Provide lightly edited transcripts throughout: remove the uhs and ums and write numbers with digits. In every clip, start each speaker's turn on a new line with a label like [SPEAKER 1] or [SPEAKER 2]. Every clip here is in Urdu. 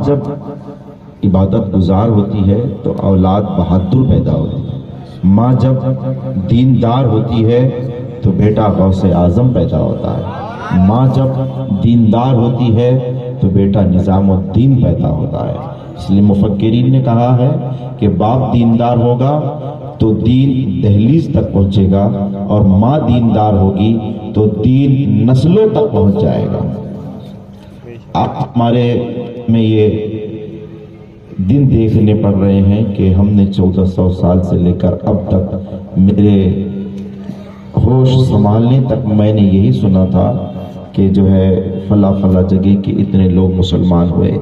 [SPEAKER 1] جب عبادت گزار ہوتی ہے تو اولاد بہادر پیدا ہوتی ہے، ماں جب دیندار ہوتی ہے تو بیٹا غوث اعظم پیدا ہوتا ہے، ماں جب دیندار ہوتی ہے تو بیٹا نظام الدین پیدا ہوتا ہے۔ اس لیے مفکرین نے کہا ہے کہ باپ دیندار ہوگا تو دین دہلیز تک پہنچے گا، اور ماں دیندار ہوگی تو دین نسلوں تک پہنچ جائے گا۔ آپ ہمارے میں یہ دن دیکھنے پڑ رہے ہیں کہ ہم نے 1400 سال سے لے کر اب تک، میرے ہوش سنبھالنے تک میں نے یہی سنا تھا کہ جو ہے فلاں فلاں جگہ کے اتنے لوگ مسلمان ہوئے،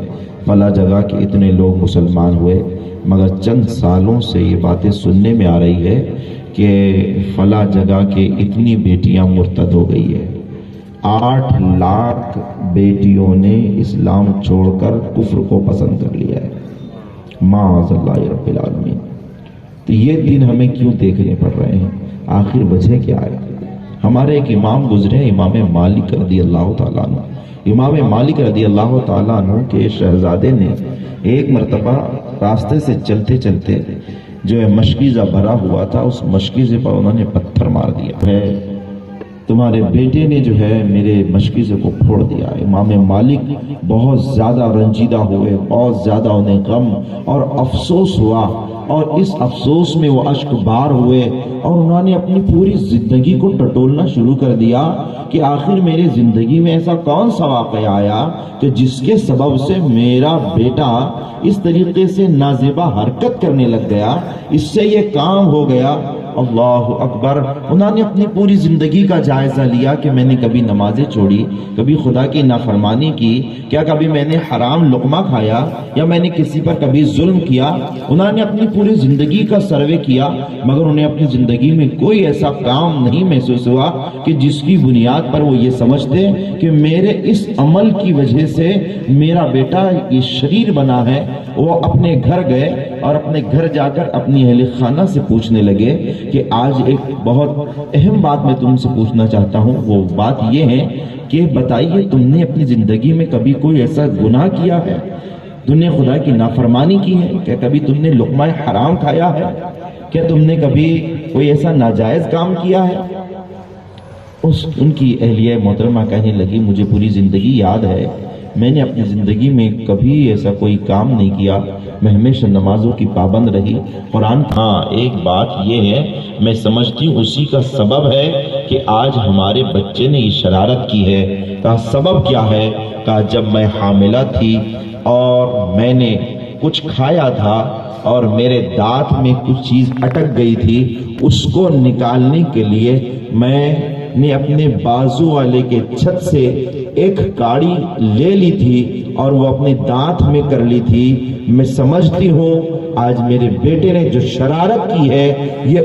[SPEAKER 1] فلاں جگہ کے اتنے لوگ مسلمان ہوئے، مگر چند سالوں سے یہ باتیں سننے میں آ رہی ہے کہ فلاں جگہ کے اتنی بیٹیاں مرتد ہو گئی ہے، 8 لاکھ بیٹیوں نے اسلام چھوڑ کر کفر کو پسند کر لیا ہے، معاذ اللہ رب العالمین۔ تو یہ دن ہمیں کیوں دیکھنے پڑ رہے ہیں؟ آخر وجہ کیا ہے؟ ہمارے ایک امام گزرے، امام مالک رضی اللہ تعالیٰ عنہ۔ امام مالک رضی اللہ تعالیٰ عنہ کے شہزادے نے ایک مرتبہ راستے سے چلتے چلتے جو ہے مشکیزہ بھرا ہوا تھا، اس مشکیزے پر انہوں نے پتھر مار دیا ہے، تمہارے بیٹے نے جو ہے میرے مشکیزے کو پھوڑ دیا۔ امام مالک بہت زیادہ رنجیدہ ہوئے، بہت زیادہ انہیں غم اور افسوس ہوا، اور اس افسوس میں وہ اشک بار ہوئے، اور انہوں نے اپنی پوری زندگی کو ٹٹولنا شروع کر دیا کہ آخر میری زندگی میں ایسا کون سا واقعہ آیا کہ جس کے سبب سے میرا بیٹا اس طریقے سے نازیبا حرکت کرنے لگ گیا، اس سے یہ کام ہو گیا۔ اللہ اکبر۔ انہوں نے اپنی پوری زندگی کا جائزہ لیا کہ میں نے کبھی نمازیں چھوڑی، کبھی خدا کی نافرمانی کی، کیا کبھی میں نے حرام لقمہ کھایا، یا میں نے کسی پر کبھی ظلم کیا۔ انہوں نے اپنی پوری زندگی کا سروے کیا، مگر انہیں اپنی زندگی میں کوئی ایسا کام نہیں محسوس ہوا کہ جس کی بنیاد پر وہ یہ سمجھتے کہ میرے اس عمل کی وجہ سے میرا بیٹا یہ شریر بنا ہے۔ وہ اپنے گھر گئے اور اپنے گھر جا کر اپنی اہل خانہ سے پوچھنے لگے کہ آج ایک بہت اہم بات میں تم سے پوچھنا چاہتا ہوں۔ وہ بات یہ ہے کہ بتائیے تم نے اپنی زندگی میں کبھی کوئی ایسا گناہ کیا ہے؟ تم نے خدا کی نافرمانی کی ہے؟ کیا کبھی تم نے لقمہ حرام کھایا ہے؟ کیا تم نے کبھی کوئی ایسا ناجائز کام کیا ہے؟ ان کی اہلیہ محترمہ کہنے لگی مجھے پوری زندگی یاد ہے، میں نے اپنی زندگی میں کبھی ایسا کوئی کام نہیں کیا، میں ہمیشہ نمازوں کی پابند رہی، قرآن۔ ہاں ایک بات یہ ہے، میں سمجھتی ہوں اسی کا سبب ہے کہ آج ہمارے بچے نے یہ شرارت کی ہے۔ کہا سبب کیا ہے؟ کہا جب میں حاملہ تھی اور میں نے کچھ کھایا تھا اور میرے دانت میں کچھ چیز اٹک گئی تھی، اس کو نکالنے کے لیے میں نے اپنے بازو والے کے چھت سے ایک کاڑی لے لی تھی اور وہ اپنے دانت میں کر لی تھی۔ میں سمجھتی ہوں آج میرے بیٹے نے جو شرارت کی ہے یہ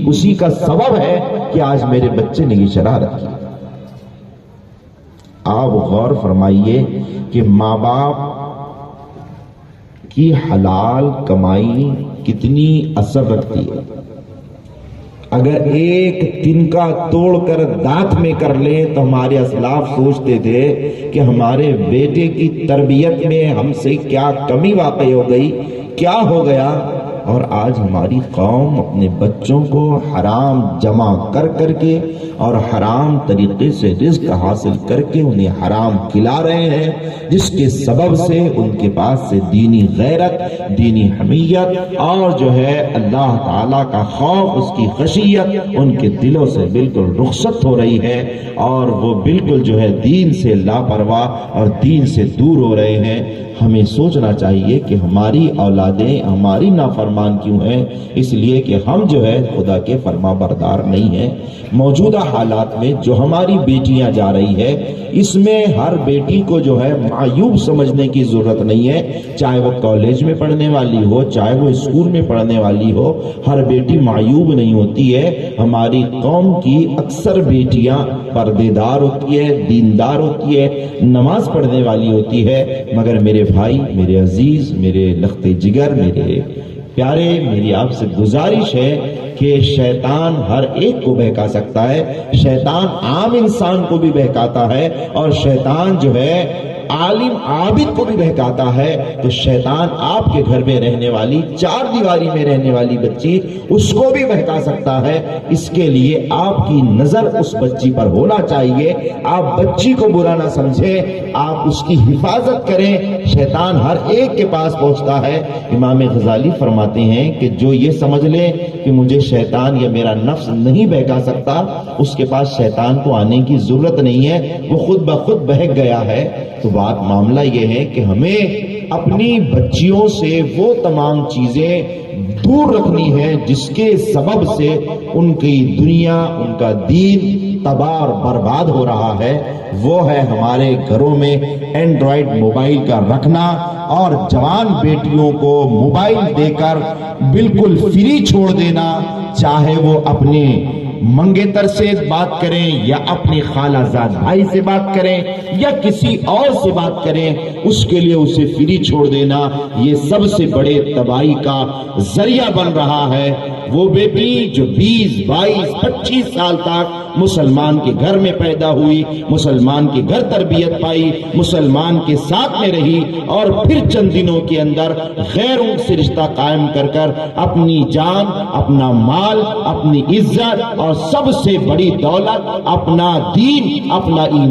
[SPEAKER 1] اسی کا سبب ہے کہ آج میرے بچے نے یہ شرارت کی۔ آپ غور فرمائیے کہ ماں باپ کی حلال کمائی کتنی اثر رکھتی ہے۔ اگر ایک تنکا توڑ کر دانت میں کر لیں تو ہمارے اسلاف سوچتے تھے کہ ہمارے بیٹے کی تربیت میں ہم سے کیا کمی واقع ہو گئی، کیا ہو گیا۔ اور آج ہماری قوم اپنے بچوں کو حرام جمع کر کر کے اور حرام طریقے سے رزق حاصل کر کے انہیں حرام کھلا رہے ہیں، جس کے سبب سے ان کے پاس سے دینی غیرت، دینی حمیت اور جو ہے اللہ تعالیٰ کا خوف، اس کی خشیت ان کے دلوں سے بالکل رخصت ہو رہی ہے، اور وہ بالکل جو ہے دین سے لاپرواہ اور دین سے دور ہو رہے ہیں۔ ہمیں سوچنا چاہیے کہ ہماری اولادیں ہماری نافرمان کیوں ہیں؟ اس لیے کہ ہم جو ہے خدا کے فرما بردار نہیں ہیں۔ موجودہ حالات میں جو ہماری بیٹیاں جا رہی ہے، اس میں ہر بیٹی کو جو ہے معیوب سمجھنے کی ضرورت نہیں ہے، چاہے وہ کالج میں پڑھنے والی ہو، چاہے وہ اسکول میں پڑھنے والی ہو، ہر بیٹی معیوب نہیں ہوتی ہے۔ ہماری قوم کی اکثر بیٹیاں پردے دار ہوتی ہے، دیندار ہوتی ہے، نماز پڑھنے والی ہوتی ہے، مگر میرے بھائی، میرے عزیز، میرے لختے جگر، میرے پیارے، میری آپ سے گزارش ہے کہ شیطان ہر ایک کو بہکا سکتا ہے، شیطان عام انسان کو بھی بہکاتا ہے، اور شیطان جو ہے عالم عابد کو بھی بہکاتا ہے تو شیطان آپ کے گھر میں رہنے والی 4 دیواری میں رہنے والی بچی اس کو بھی بہکا سکتا ہے. اس کے لیے آپ کی نظر اس بچی پر ہونا چاہیے. آپ بچی کو برا نہ سمجھیں, آپ اس کی حفاظت کریں. شیطان ہر ایک کے پاس پہنچتا ہے. امام غزالی فرماتے ہیں کہ جو یہ سمجھ لے کہ مجھے شیطان یا میرا نفس نہیں بہکا سکتا, اس کے پاس شیطان کو آنے کی ضرورت نہیں ہے, وہ خود بخود بہک گیا ہے. تو بات معاملہ یہ ہے کہ ہمیں اپنی بچیوں سے وہ تمام چیزیں دور رکھنی ہے جس کے سبب سے ان کی دنیا, ان کا دین تباہ اور برباد ہو رہا ہے. وہ ہے ہمارے گھروں میں اینڈرائیڈ موبائل کا رکھنا اور جوان بیٹیوں کو موبائل دے کر بالکل فری چھوڑ دینا, چاہے وہ اپنے منگیتر سے بات کریں یا اپنے خالہ زاد بھائی سے بات کریں یا کسی اور سے بات کریں, اس کے لیے اسے فری چھوڑ دینا یہ سب سے بڑے تباہی کا ذریعہ بن رہا ہے. وہ بیٹی جو 20, 22, 25 سال تک مسلمان کے گھر میں پیدا ہوئی, مسلمان کے گھر تربیت پائی, مسلمان کے ساتھ میں رہی اور پھر چند دنوں کے اندر غیروں سے رشتہ قائم کر کر اپنی جان, اپنا مال, اپنی عزت اور سب سے بڑی دولت اپنا دین, اپنا ایمان